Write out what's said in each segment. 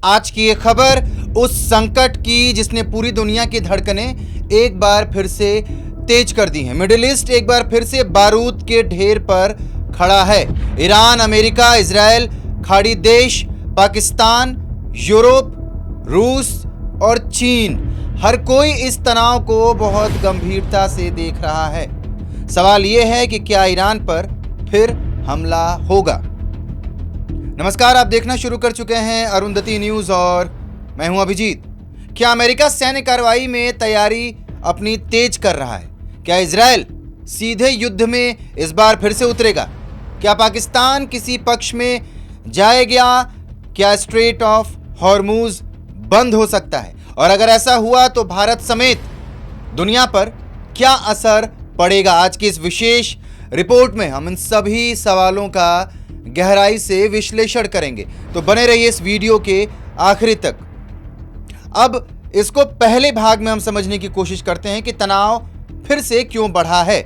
आज की ये खबर उस संकट की जिसने पूरी दुनिया की धड़कनें एक बार फिर से तेज कर दी हैं। मिडिल ईस्ट एक बार फिर से बारूद के ढेर पर खड़ा है। ईरान, अमेरिका, इजराइल, खाड़ी देश, पाकिस्तान, यूरोप, रूस और चीन, हर कोई इस तनाव को बहुत गंभीरता से देख रहा है। सवाल यह है कि क्या ईरान पर फिर हमला होगा। नमस्कार, आप देखना शुरू कर चुके हैं अरुंधति न्यूज और मैं हूं अभिजीत। क्या अमेरिका सैन्य कार्रवाई में तैयारी अपनी तेज कर रहा है? क्या इजराइल सीधे युद्ध में इस बार फिर से उतरेगा? क्या पाकिस्तान किसी पक्ष में जाएगा? क्या स्ट्रेट ऑफ हॉर्मुज बंद हो सकता है? और अगर ऐसा हुआ तो भारत समेत दुनिया पर क्या असर पड़ेगा? आज की इस विशेष रिपोर्ट में हम इन सभी सवालों का गहराई से विश्लेषण करेंगे, तो बने रहिए इस वीडियो के आखिरी तक। अब इसको पहले भाग में हम समझने की कोशिश करते हैं कि तनाव फिर से क्यों बढ़ा है।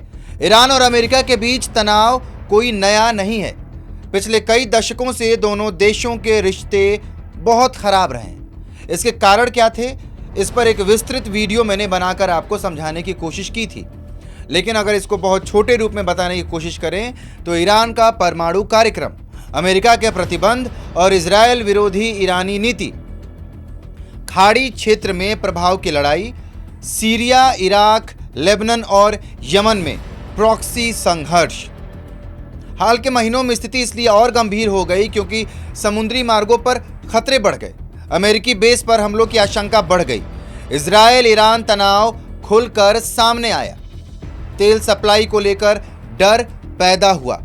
ईरान और अमेरिका के बीच तनाव कोई नया नहीं है। पिछले कई दशकों से दोनों देशों के रिश्ते बहुत खराब रहे हैं। इसके कारण क्या थे, इस पर एक विस्तृत वीडियो मैंने बनाकर आपको समझाने की कोशिश की थी। लेकिन अगर इसको बहुत छोटे रूप में बताने की कोशिश करें तो ईरान का परमाणु कार्यक्रम, अमेरिका के प्रतिबंध और इजराइल विरोधी ईरानी नीति, खाड़ी क्षेत्र में प्रभाव की लड़ाई, सीरिया, इराक, लेबनान और यमन में प्रॉक्सी संघर्ष। हाल के महीनों में स्थिति इसलिए और गंभीर हो गई क्योंकि समुद्री मार्गों पर खतरे बढ़ गए, अमेरिकी बेस पर हमलों की आशंका बढ़ गई, इजराइल ईरान तनाव खुलकर सामने आया, तेल सप्लाई को लेकर डर पैदा हुआ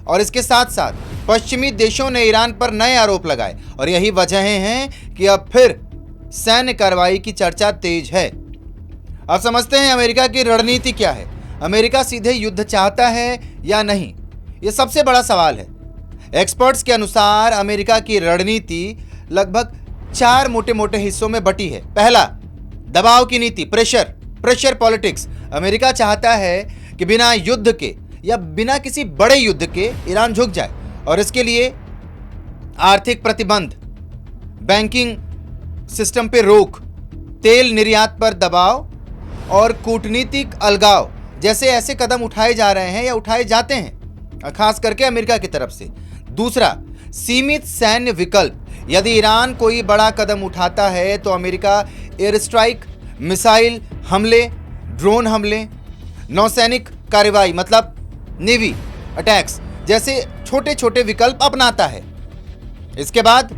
और इसके साथ साथ पश्चिमी देशों ने ईरान पर नए आरोप लगाए और यही वजहें हैं कि अब फिर सैन्य कार्रवाई की चर्चा तेज है। अब समझते हैं अमेरिका की रणनीति क्या है। अमेरिका सीधे युद्ध चाहता है या नहीं, यह सबसे बड़ा सवाल है। एक्सपर्ट्स के अनुसार अमेरिका की रणनीति लगभग 4 मोटे मोटे हिस्सों में बटी है। पहला, दबाव की नीति, प्रेशर पॉलिटिक्स। अमेरिका चाहता है कि बिना युद्ध के या बिना किसी बड़े युद्ध के ईरान झुक जाए और इसके लिए आर्थिक प्रतिबंध, बैंकिंग सिस्टम पे रोक, तेल निर्यात पर दबाव और कूटनीतिक अलगाव जैसे ऐसे कदम उठाए जा रहे हैं या उठाए जाते हैं, खास करके अमेरिका की तरफ से। दूसरा, सीमित सैन्य विकल्प। यदि ईरान कोई बड़ा कदम उठाता है तो अमेरिका एयर स्ट्राइक, मिसाइल हमले, ड्रोन हमले, नौसैनिक कार्रवाई मतलब नेवी अटैक्स जैसे छोटे छोटे विकल्प अपनाता है। इसके बाद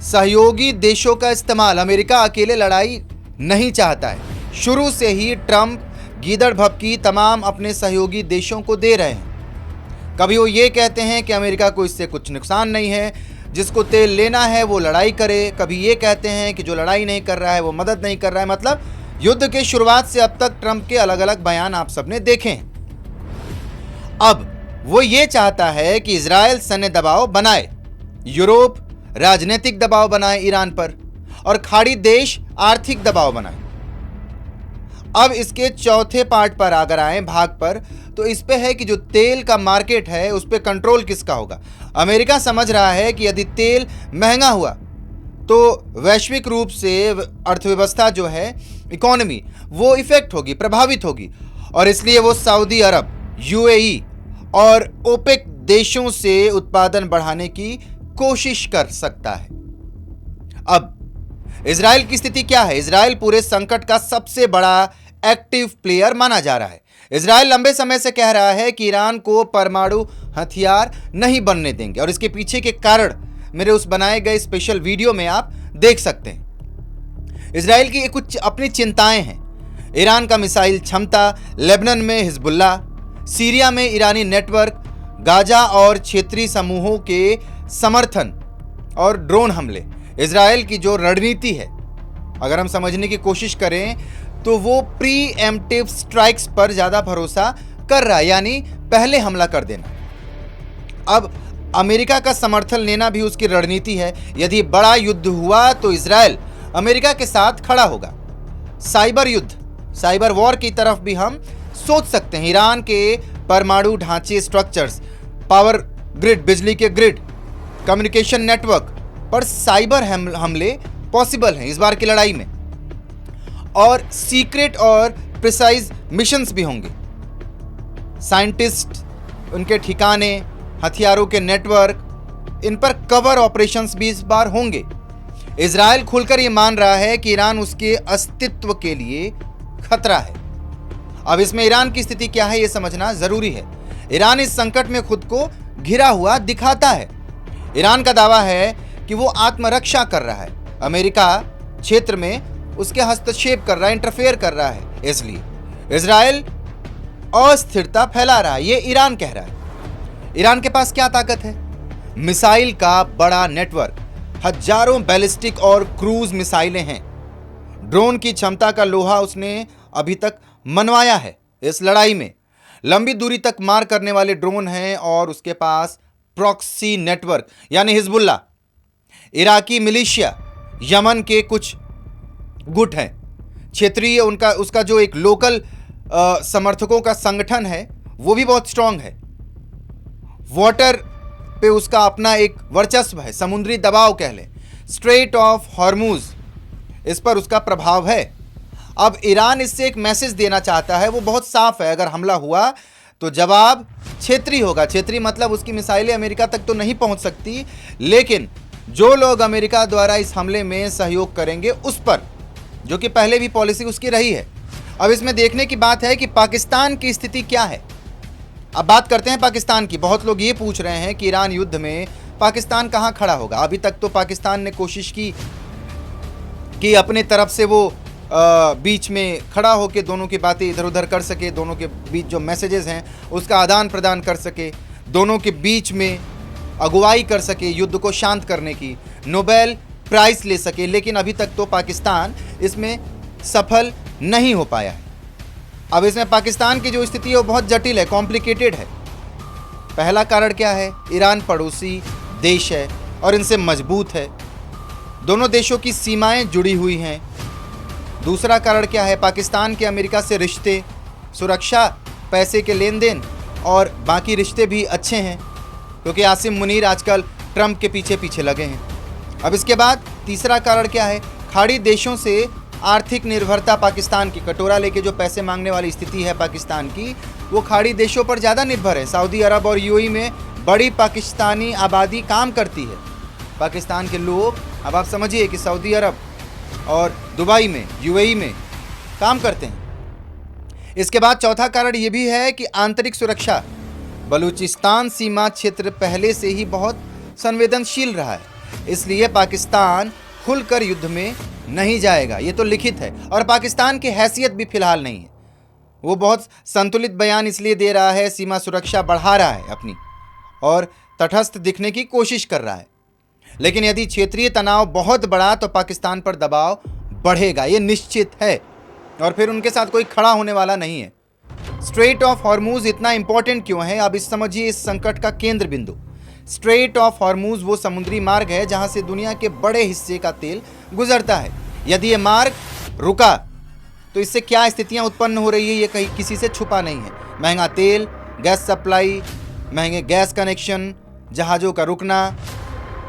सहयोगी देशों का इस्तेमाल। अमेरिका अकेले लड़ाई नहीं चाहता है। शुरू से ही ट्रंप गीदड़ भभकी तमाम अपने सहयोगी देशों को दे रहे हैं। कभी वो ये कहते हैं कि अमेरिका को इससे कुछ नुकसान नहीं है, जिसको तेल लेना है वो लड़ाई करे। कभी ये कहते हैं कि जो लड़ाई नहीं कर रहा है वो मदद नहीं कर रहा है। मतलब युद्ध के शुरुआत से अब तक ट्रंप के अलग अलग बयान आप सबने देखे हैं। अब वो ये चाहता है कि इजराइल सैन्य दबाव बनाए, यूरोप राजनीतिक दबाव बनाए ईरान पर और खाड़ी देश आर्थिक दबाव बनाए। अब इसके चौथे पार्ट पर अगर आए, भाग पर, तो इस पे है कि जो तेल का मार्केट है उस पे कंट्रोल किसका होगा। अमेरिका समझ रहा है कि यदि तेल महंगा हुआ तो वैश्विक रूप से अर्थव्यवस्था जो है, इकोनॉमी, वो इफेक्ट होगी, प्रभावित होगी और इसलिए वो सऊदी अरब, यूएई और ओपेक देशों से उत्पादन बढ़ाने की कोशिश कर सकता है। अब इजराइल की स्थिति क्या है? इजराइल पूरे संकट का सबसे बड़ा एक्टिव प्लेयर माना जा रहा है। इजराइल लंबे समय से कह रहा है कि ईरान को परमाणु हथियार नहीं बनने देंगे और इसके पीछे के कारण मेरे उस बनाए गए स्पेशल वीडियो में आप देख सकते हैं। इजराइल की कुछ अपनी चिंताएं हैं। ईरान का मिसाइल क्षमता, लेबनान में हिजबुल्लाह, सीरिया में ईरानी नेटवर्क, गाजा और क्षेत्रीय समूहों के समर्थन और ड्रोन हमले। इजराइल की जो रणनीति है, अगर हम समझने की कोशिश करें तो वो प्री एम्प्टिव स्ट्राइक्स पर ज़्यादा भरोसा कर रहा है, यानी पहले हमला कर देना। अब अमेरिका का समर्थन लेना भी उसकी रणनीति है। यदि बड़ा युद्ध हुआ तो इजराइल अमेरिका के साथ खड़ा होगा। साइबर युद्ध, साइबर वॉर की तरफ भी हम सोच सकते हैं। ईरान के परमाणु ढांचे, स्ट्रक्चर्स, पावर ग्रिड, बिजली के ग्रिड, कम्युनिकेशन नेटवर्क पर साइबर हमले पॉसिबल हैं इस बार की लड़ाई में, और सीक्रेट और प्रिसाइज मिशंस भी होंगे। साइंटिस्ट, उनके ठिकाने, हथियारों के नेटवर्क, इन पर कवर ऑपरेशंस भी इस बार होंगे। इजराइल खुलकर ये मान रहा है कि ईरान उसके अस्तित्व के लिए खतरा है। अब इसमें ईरान की स्थिति क्या है ये समझना जरूरी है। ईरान इस संकट में खुद को घिरा हुआ दिखाता है। ईरान का दावा है कि वो आत्मरक्षा कर रहा है, अमेरिका क्षेत्र में उसके हस्तक्षेप कर रहा है, इंटरफेयर कर रहा है, इसलिए इजराइल अस्थिरता फैला रहा है, ये ईरान कह रहा है। ईरान के पास क्या ताकत है? मिसाइल का बड़ा नेटवर्क, हजारों बैलिस्टिक और क्रूज मिसाइलें हैं। ड्रोन की क्षमता का लोहा उसने अभी तक मनवाया है इस लड़ाई में। लंबी दूरी तक मार करने वाले ड्रोन हैं और उसके पास प्रॉक्सी नेटवर्क यानी हिजबुल्ला, इराकी मिलिशिया, यमन के कुछ गुट हैं, क्षेत्रीय उसका जो एक लोकल समर्थकों का संगठन है वो भी बहुत स्ट्रांग है। वाटर पे उसका अपना एक वर्चस्व है, समुद्री दबाव कह लें, स्ट्रेट ऑफ हॉर्मूज, इस पर उसका प्रभाव है। अब ईरान इससे एक मैसेज देना चाहता है, वो बहुत साफ है, अगर हमला हुआ तो जवाब क्षेत्रीय होगा। क्षेत्रीय मतलब उसकी मिसाइलें अमेरिका तक तो नहीं पहुंच सकती, लेकिन जो लोग अमेरिका द्वारा इस हमले में सहयोग करेंगे उस पर, जो कि पहले भी पॉलिसी उसकी रही है। अब इसमें देखने की बात है कि पाकिस्तान की स्थिति क्या है। अब बात करते हैं पाकिस्तान की। बहुत लोग ये पूछ रहे हैं कि ईरान युद्ध में पाकिस्तान कहाँ खड़ा होगा। अभी तक तो पाकिस्तान ने कोशिश की कि अपने तरफ से वो बीच में खड़ा होकर दोनों की बातें इधर उधर कर सके, दोनों के बीच जो मैसेजेस हैं उसका आदान प्रदान कर सके, दोनों के बीच में अगुवाई कर सके, युद्ध को शांत करने की, नोबेल प्राइज़ ले सके। लेकिन अभी तक तो पाकिस्तान इसमें सफल नहीं हो पाया है। अब इसमें पाकिस्तान की जो स्थिति है वो बहुत जटिल है, कॉम्प्लिकेटेड है। पहला कारण क्या है? ईरान पड़ोसी देश है और इनसे मजबूत है, दोनों देशों की सीमाएं जुड़ी हुई हैं। दूसरा कारण क्या है? पाकिस्तान के अमेरिका से रिश्ते, सुरक्षा, पैसे के लेन देन और बाकी रिश्ते भी अच्छे हैं, क्योंकि आसिम मुनीर आजकल ट्रंप के पीछे पीछे लगे हैं। अब इसके बाद तीसरा कारण क्या है? खाड़ी देशों से आर्थिक निर्भरता पाकिस्तान की, कटोरा लेके जो पैसे मांगने वाली स्थिति है पाकिस्तान की, वो खाड़ी देशों पर ज़्यादा निर्भर है। सऊदी अरब और यूएई में बड़ी पाकिस्तानी आबादी काम करती है। पाकिस्तान के लोग, अब आप समझिए कि सऊदी अरब और दुबई में, यूएई में काम करते हैं। इसके बाद चौथा कारण ये भी है कि आंतरिक सुरक्षा। बलूचिस्तान सीमा क्षेत्र पहले से ही बहुत संवेदनशील रहा है, इसलिए पाकिस्तान खुलकर युद्ध में नहीं जाएगा, ये तो लिखित है। और पाकिस्तान की हैसियत भी फिलहाल नहीं है, वो बहुत संतुलित बयान इसलिए दे रहा है, सीमा सुरक्षा बढ़ा रहा है अपनी और तटस्थ दिखने की कोशिश कर रहा है। लेकिन यदि क्षेत्रीय तनाव बहुत बड़ा तो पाकिस्तान पर दबाव बढ़ेगा, ये निश्चित है, और फिर उनके साथ कोई खड़ा होने वाला नहीं है। स्ट्रेट ऑफ हॉर्मूज इतना इंपॉर्टेंट क्यों है? अब इस समझिए इस संकट का केंद्र बिंदु। स्ट्रेट ऑफ हॉर्मूज वो समुद्री मार्ग है जहां से दुनिया के बड़े हिस्से का तेल गुजरता है। यदि ये मार्ग रुका तो इससे क्या स्थितियां उत्पन्न हो रही है ये कहीं किसी से छुपा नहीं है। महंगा तेल, गैस सप्लाई, महंगे गैस कनेक्शन, जहाज़ों का रुकना,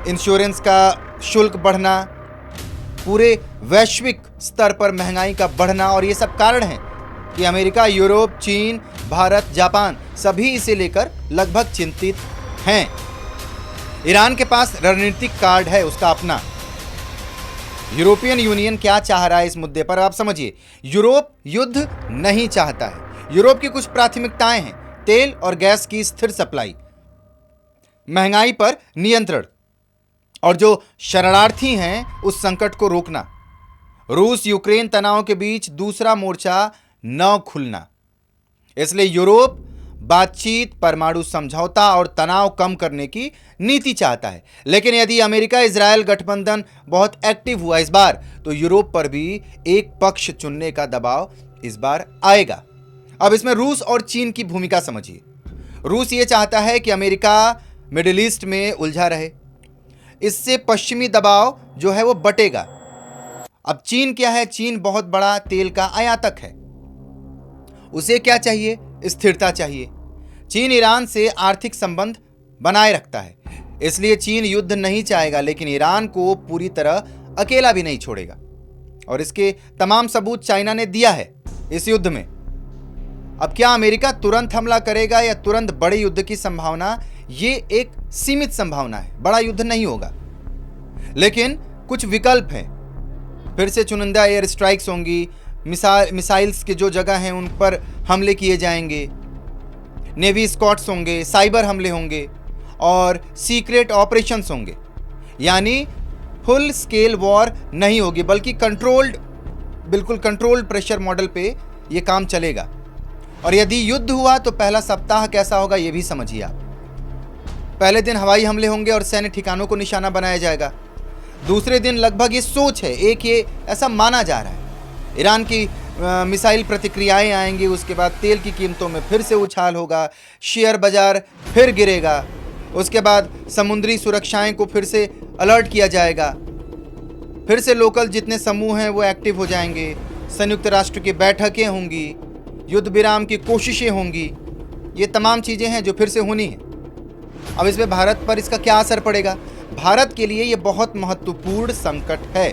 इंश्योरेंस का शुल्क बढ़ना, पूरे वैश्विक स्तर पर महंगाई का बढ़ना, और ये सब कारण हैं कि अमेरिका, यूरोप, चीन, भारत, जापान सभी इसे लेकर लगभग चिंतित हैं। ईरान के पास रणनीतिक कार्ड है उसका अपना। यूरोपियन यूनियन क्या चाह रहा है इस मुद्दे पर आप समझिए। यूरोप युद्ध नहीं चाहता है। यूरोप की कुछ प्राथमिकताएं हैं: तेल और गैस की स्थिर सप्लाई, महंगाई पर नियंत्रण, और जो शरणार्थी हैं उस संकट को रोकना, रूस यूक्रेन तनाव के बीच दूसरा मोर्चा न खुलना। इसलिए यूरोप बातचीत, परमाणु समझौता और तनाव कम करने की नीति चाहता है। लेकिन यदि अमेरिका इजराइल गठबंधन बहुत एक्टिव हुआ इस बार, तो यूरोप पर भी एक पक्ष चुनने का दबाव इस बार आएगा। अब इसमें रूस और चीन की भूमिका समझिए। रूस ये चाहता है कि अमेरिका मिडिल ईस्ट में उलझा रहे, इससे पश्चिमी दबाव जो है वो बटेगा। अब चीन क्या है? चीन बहुत बड़ा तेल का आयातक है, उसे क्या चाहिए? स्थिरता चाहिए। चीन ईरान से आर्थिक संबंध बनाए रखता है, इसलिए चीन युद्ध नहीं चाहेगा, लेकिन ईरान को पूरी तरह अकेला भी नहीं छोड़ेगा। और इसके तमाम सबूत चाइना ने दिया है इस युद्ध में। अब क्या अमेरिका तुरंत हमला करेगा या तुरंत बड़े युद्ध की संभावना, ये एक सीमित संभावना है, बड़ा युद्ध नहीं होगा। लेकिन कुछ विकल्प हैं। फिर से चुनिंदा एयर स्ट्राइक्स होंगी, मिसाइल्स के जो जगह हैं उन पर हमले किए जाएंगे, नेवी स्क्वाड्स होंगे, साइबर हमले होंगे और सीक्रेट ऑपरेशंस होंगे। यानी फुल स्केल वॉर नहीं होगी, बल्कि बिल्कुल कंट्रोल्ड प्रेशर मॉडल पे ये काम चलेगा। और यदि युद्ध हुआ तो पहला सप्ताह कैसा होगा ये भी समझिए आप। पहले दिन हवाई हमले होंगे और सैन्य ठिकानों को निशाना बनाया जाएगा। दूसरे दिन लगभग ये सोच है, ये ऐसा माना जा रहा है, ईरान की मिसाइल प्रतिक्रियाएं आएंगी। उसके बाद तेल की कीमतों में फिर से उछाल होगा, शेयर बाजार फिर गिरेगा। उसके बाद समुद्री सुरक्षाएं को फिर से अलर्ट किया जाएगा। फिर से लोकल जितने समूह हैं वो एक्टिव हो जाएंगे। संयुक्त राष्ट्र की बैठकें होंगी, युद्ध विराम की कोशिशें होंगी। ये तमाम चीज़ें हैं जो फिर से होनी है। अब इसमें भारत पर इसका क्या असर पड़ेगा? भारत के लिए ये बहुत महत्वपूर्ण संकट है।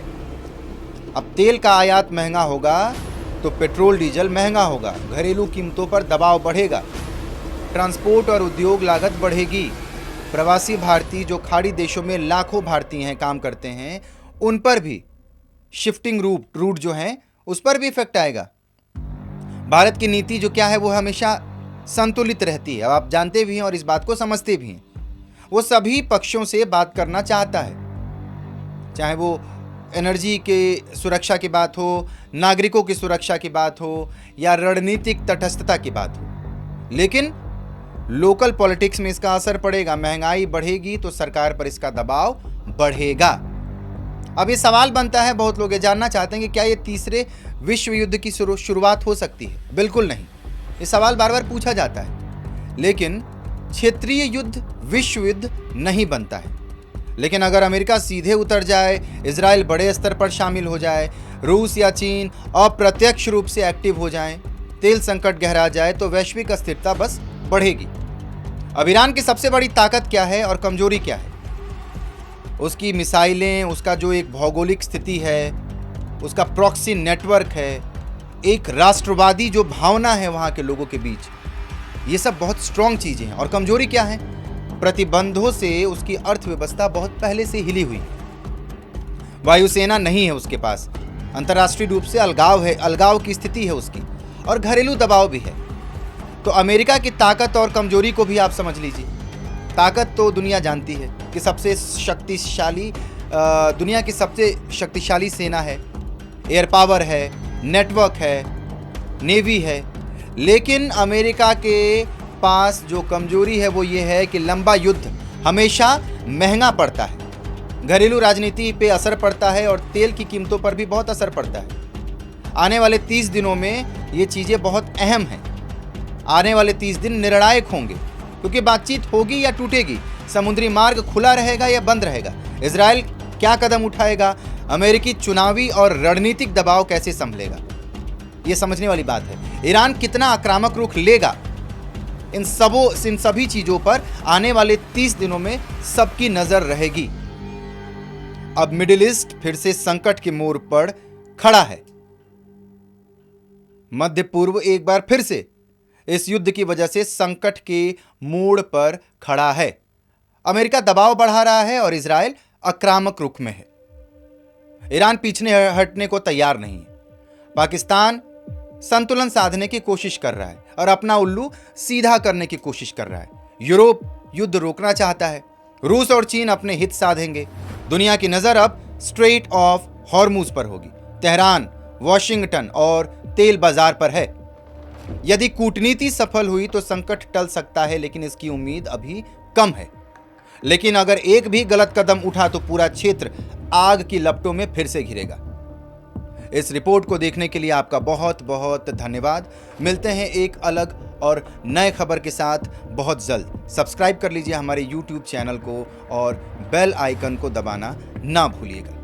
अब तेल का आयात महंगा होगा तो पेट्रोल डीजल महंगा होगा, घरेलू कीमतों पर दबाव बढ़ेगा, ट्रांसपोर्ट और उद्योग लागत बढ़ेगी। प्रवासी भारतीय जो खाड़ी देशों में लाखों भारतीय हैं, काम करते हैं, उन पर भी शिफ्टिंग रूट जो हैं उस पर भी इफेक्ट आएगा। भारत की नीति जो क्या है वो हमेशा संतुलित रहती है। अब आप जानते भी हैं और इस बात को समझते भी हैं। वो सभी पक्षों से बात करना चाहता है, चाहे वो एनर्जी के सुरक्षा की बात हो, नागरिकों की सुरक्षा की बात हो या रणनीतिक तटस्थता की बात हो। लेकिन लोकल पॉलिटिक्स में इसका असर पड़ेगा। महंगाई बढ़ेगी तो सरकार पर इसका दबाव बढ़ेगा। अब ये सवाल बनता है, बहुत लोग ये जानना चाहते हैं कि क्या ये तीसरे विश्व युद्ध की शुरुआत हो सकती है? बिल्कुल नहीं। ये सवाल बार बार पूछा जाता है, लेकिन क्षेत्रीय युद्ध विश्व युद्ध नहीं बनता है। लेकिन अगर अमेरिका सीधे उतर जाए, इजराइल बड़े स्तर पर शामिल हो जाए, रूस या चीन अप्रत्यक्ष रूप से एक्टिव हो जाएं, तेल संकट गहरा जाए तो वैश्विक अस्थिरता बस बढ़ेगी। अब ईरान की सबसे बड़ी ताकत क्या है और कमजोरी क्या है? उसकी मिसाइलें, उसका जो एक भौगोलिक स्थिति है, उसका प्रॉक्सी नेटवर्क है, एक राष्ट्रवादी जो भावना है वहाँ के लोगों के बीच, ये सब बहुत स्ट्रॉन्ग चीज़ें हैं। और कमजोरी क्या है? प्रतिबंधों से उसकी अर्थव्यवस्था बहुत पहले से हिली हुई है। वायुसेना नहीं है उसके पास, अंतर्राष्ट्रीय रूप से अलगाव की स्थिति है उसकी, और घरेलू दबाव भी है। तो अमेरिका की ताकत और कमजोरी को भी आप समझ लीजिए। ताकत तो दुनिया जानती है कि दुनिया की सबसे शक्तिशाली सेना है, एयर पावर है, नेटवर्क है, नेवी है। लेकिन अमेरिका के पास जो कमजोरी है वो ये है कि लंबा युद्ध हमेशा महंगा पड़ता है, घरेलू राजनीति पे असर पड़ता है और तेल की कीमतों पर भी बहुत असर पड़ता है। आने वाले 30 दिनों में ये चीज़ें बहुत अहम हैं। आने वाले 30 दिन निर्णायक होंगे, क्योंकि बातचीत होगी या टूटेगी, समुद्री मार्ग खुला रहेगा या बंद रहेगा, इजराइल क्या कदम उठाएगा, अमेरिकी चुनावी और रणनीतिक दबाव कैसे संभलेगा, ये समझने वाली बात है। ईरान कितना आक्रामक रुख लेगा, इन सभी चीजों पर आने वाले 30 दिनों में सबकी नजर रहेगी। अब मिडिल ईस्ट फिर से संकट के मोड़ पर खड़ा है। मध्य पूर्व एक बार फिर से इस युद्ध की वजह से संकट के मोड़ पर खड़ा है। अमेरिका दबाव बढ़ा रहा है और इजराइल आक्रामक रुख में है। ईरान पीछे हटने को तैयार नहीं है। पाकिस्तान संतुलन साधने की कोशिश कर रहा है और अपना उल्लू सीधा करने की कोशिश कर रहा है। यूरोप युद्ध रोकना चाहता है। रूस और चीन अपने हित साधेंगे। दुनिया की नजर अब स्ट्रेट ऑफ हॉर्मुज पर होगी। तेहरान, वॉशिंगटन और तेल बाजार पर है। यदि कूटनीति सफल हुई तो संकट टल सकता है, लेकिन इसकी उम्मीद अभी कम है। लेकिन अगर एक भी गलत कदम उठा तो पूरा क्षेत्र आग की लपटों में फिर से घिरेगा। इस रिपोर्ट को देखने के लिए आपका बहुत बहुत धन्यवाद। मिलते हैं एक अलग और नए खबर के साथ बहुत जल्द। सब्सक्राइब कर लीजिए हमारे YouTube चैनल को और बेल आइकन को दबाना ना भूलिएगा।